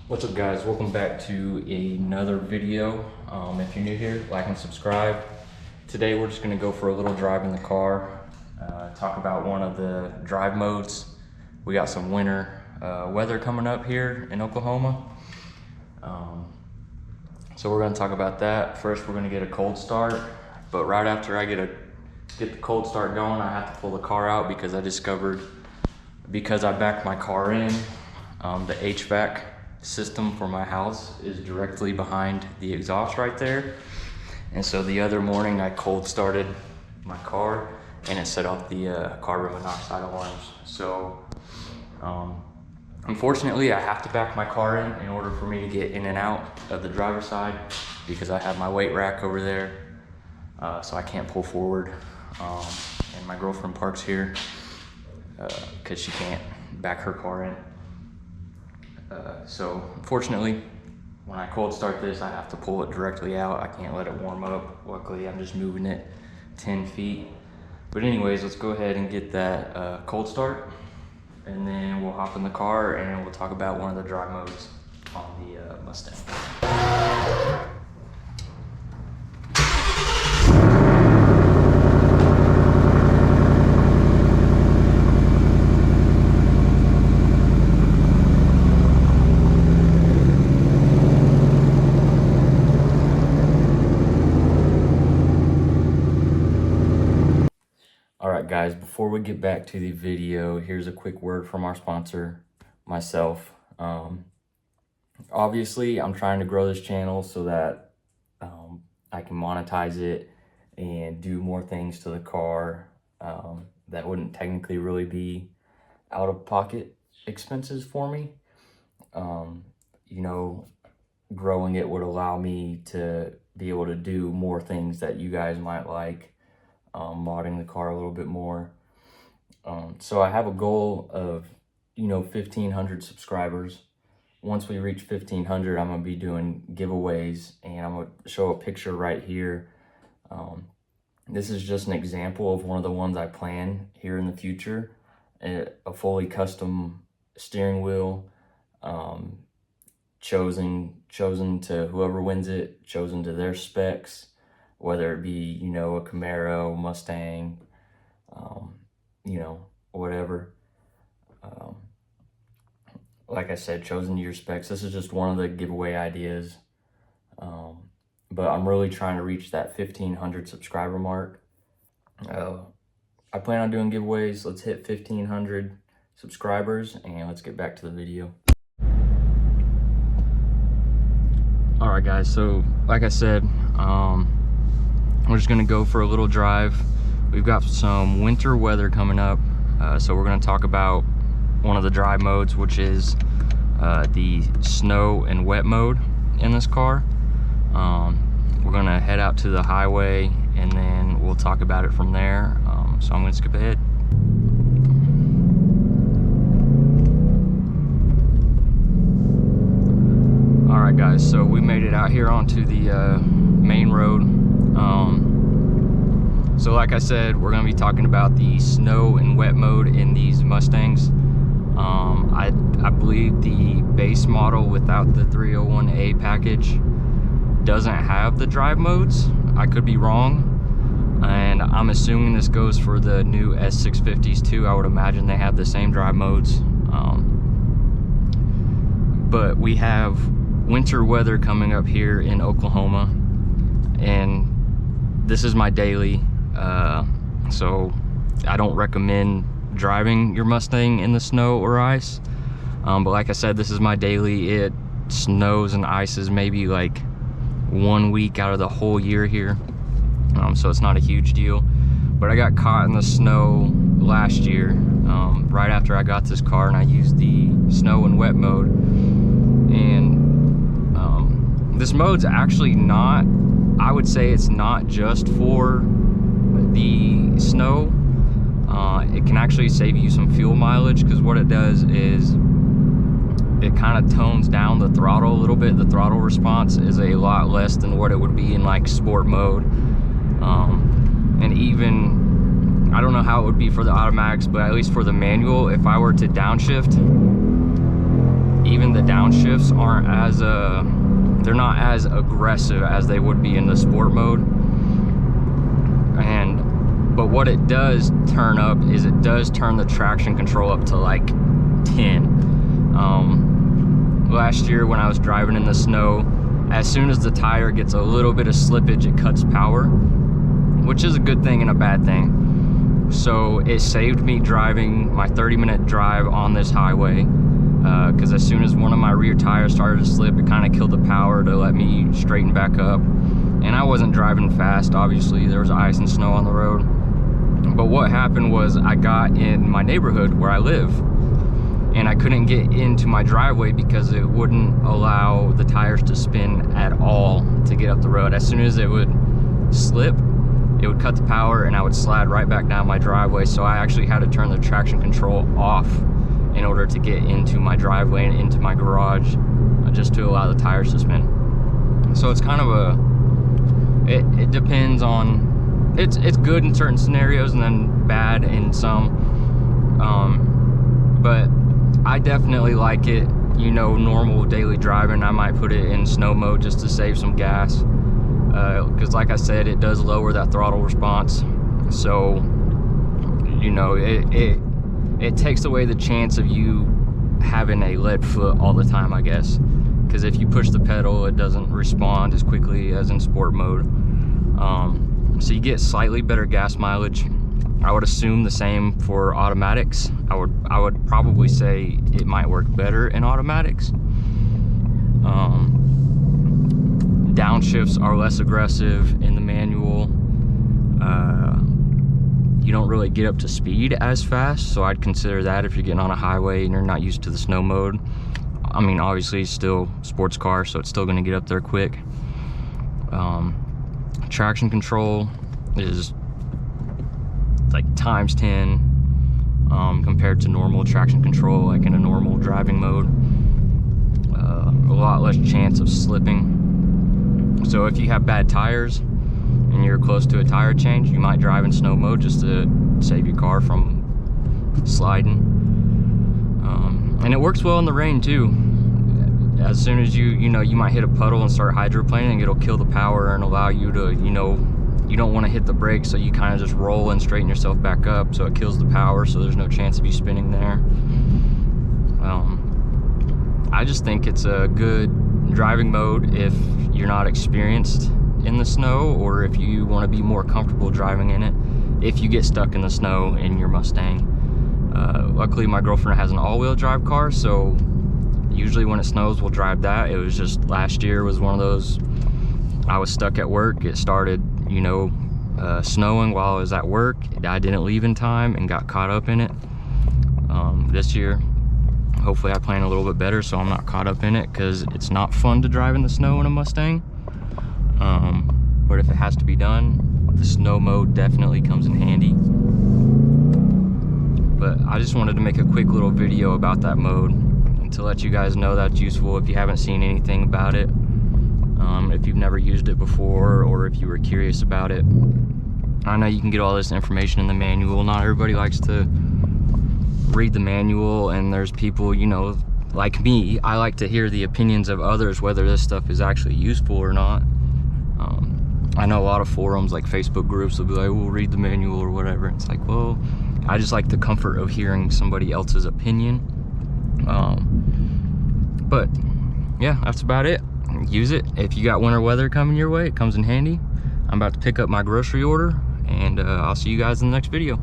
What's up, guys? Welcome back to another video. If you're new here, like and subscribe. Today we're just going to go for a little drive in the car, talk about one of the drive modes. We got some winter weather coming up here in Oklahoma, so we're going to talk about that. First, we're going to get a cold start, but right after I get the cold start going, I have to pull the car out because I discovered, because I backed my car in, the HVAC system for my house is directly behind the exhaust right there. And so the other morning I cold started my car and it set off the carbon monoxide alarms. So unfortunately I have to back my car in order for me to get in and out of the driver's side because I have my weight rack over there, so I can't pull forward. And my girlfriend parks here because she can't back her car in. So unfortunately, when I cold start this, I have to pull it directly out. I can't let it warm up. Luckily, I'm just moving it 10 feet. But anyways, let's go ahead and get that cold start, and then we'll hop in the car and we'll talk about one of the drive modes on the Mustang. Alright guys, before we get back to the video, here's a quick word from our sponsor, myself. Obviously, I'm trying to grow this channel so that I can monetize it and do more things to the car that wouldn't technically really be out-of-pocket expenses for me. You know, growing it would allow me to be able to do more things that you guys might like. Modding the car a little bit more. So I have a goal of, 1,500 subscribers. Once we reach 1,500, I'm going to be doing giveaways, and I'm going to show a picture right here. This is just an example of one of the ones I plan here in the future. A fully custom steering wheel, chosen to whoever wins it, chosen to their specs. Whether it be, a Camaro, Mustang, whatever. Like I said, chosen to your specs. This is just one of the giveaway ideas. But I'm really trying to reach that 1,500 subscriber mark. I plan on doing giveaways. Let's hit 1,500 subscribers and let's get back to the video. All right, guys. So, like I said, we're just gonna go for a little drive. We've got some winter weather coming up, so we're gonna talk about one of the drive modes, which is the snow and wet mode in this car. We're gonna head out to the highway and then we'll talk about it from there. So I'm gonna skip ahead. All right, guys, so we made it out here onto the main road. So like I said, we're going to be talking about the snow and wet mode in these Mustangs. I believe the base model without the 301A package doesn't have the drive modes. I could be wrong, and I'm assuming this goes for the new S650s too. I would imagine they have the same drive modes. But we have winter weather coming up here in Oklahoma, and this is my daily, so I don't recommend driving your Mustang in the snow or ice, but like I said, this is my daily. It snows and ices maybe like 1 week out of the whole year here, so it's not a huge deal. But I got caught in the snow last year, right after I got this car, and I used the snow and wet mode, and this mode's actually not, I would say it's not just for the snow. It can actually save you some fuel mileage, because what it does is it kind of tones down the throttle a little bit. The throttle response is a lot less than what it would be in like sport mode. And even, I don't know how it would be for the automatics, but at least for the manual, if I were to downshift, even the downshifts aren't as they're not as aggressive as they would be in the sport mode. But what it does turn up is it does turn the traction control up to like 10. Last year when I was driving in the snow, as soon as the tire gets a little bit of slippage, it cuts power, which is a good thing and a bad thing. So it saved me driving my 30-minute drive on this highway, because as soon as one of my rear tires started to slip, it kind of killed the power to let me straighten back up. And I wasn't driving fast, obviously. There was ice and snow on the road. But what happened was I got in my neighborhood where I live, and I couldn't get into my driveway because it wouldn't allow the tires to spin at all to get up the road. As soon as it would slip, it would cut the power and I would slide right back down my driveway. So I actually had to turn the traction control off in order to get into my driveway and into my garage, just to allow the tires to spin. So it's kind of it depends on, it's good in certain scenarios and then bad in some. But I definitely like it, you know, normal daily driving. I might put it in snow mode just to save some gas, because like I said, it does lower that throttle response. So, you know, it takes away the chance of you having a lead foot all the time, I guess, because if you push the pedal, it doesn't respond as quickly as in sport mode. So you get slightly better gas mileage. I would assume the same for automatics. I would probably say it might work better in automatics. Downshifts are less aggressive in the manual. You don't really get up to speed as fast, so I'd consider that if you're getting on a highway and you're not used to the snow mode. I mean, obviously it's still sports car, so it's still gonna get up there quick. Traction control is like times 10 compared to normal traction control, like in a normal driving mode. A lot less chance of slipping. So if you have bad tires and you're close to a tire change, you might drive in snow mode just to save your car from sliding. And it works well in the rain too. As soon as you might hit a puddle and start hydroplaning, it'll kill the power and allow you to, you don't want to hit the brakes, so you kind of just roll and straighten yourself back up, so it kills the power, so there's no chance of you spinning there. I just think it's a good driving mode if you're not experienced in the snow, or if you want to be more comfortable driving in it if you get stuck in the snow in your Mustang. Luckily my girlfriend has an all-wheel drive car, so usually when it snows we'll drive that. It was just last year was one of those, I was stuck at work, it started snowing while I was at work, I didn't leave in time and got caught up in it. This year hopefully I plan a little bit better so I'm not caught up in it, because it's not fun to drive in the snow in a Mustang. But if it has to be done, the snow mode definitely comes in handy. But I just wanted to make a quick little video about that mode and to let you guys know that's useful if you haven't seen anything about it. If you've never used it before, or if you were curious about it. I know you can get all this information in the manual. Not everybody likes to read the manual, and there's people, like me, I like to hear the opinions of others, whether this stuff is actually useful or not. I know a lot of forums, like Facebook groups, will be like, we'll read the manual or whatever. It's like, well, I just like the comfort of hearing somebody else's opinion. But yeah, that's about it. Use it. If you got winter weather coming your way, it comes in handy. I'm about to pick up my grocery order, and I'll see you guys in the next video.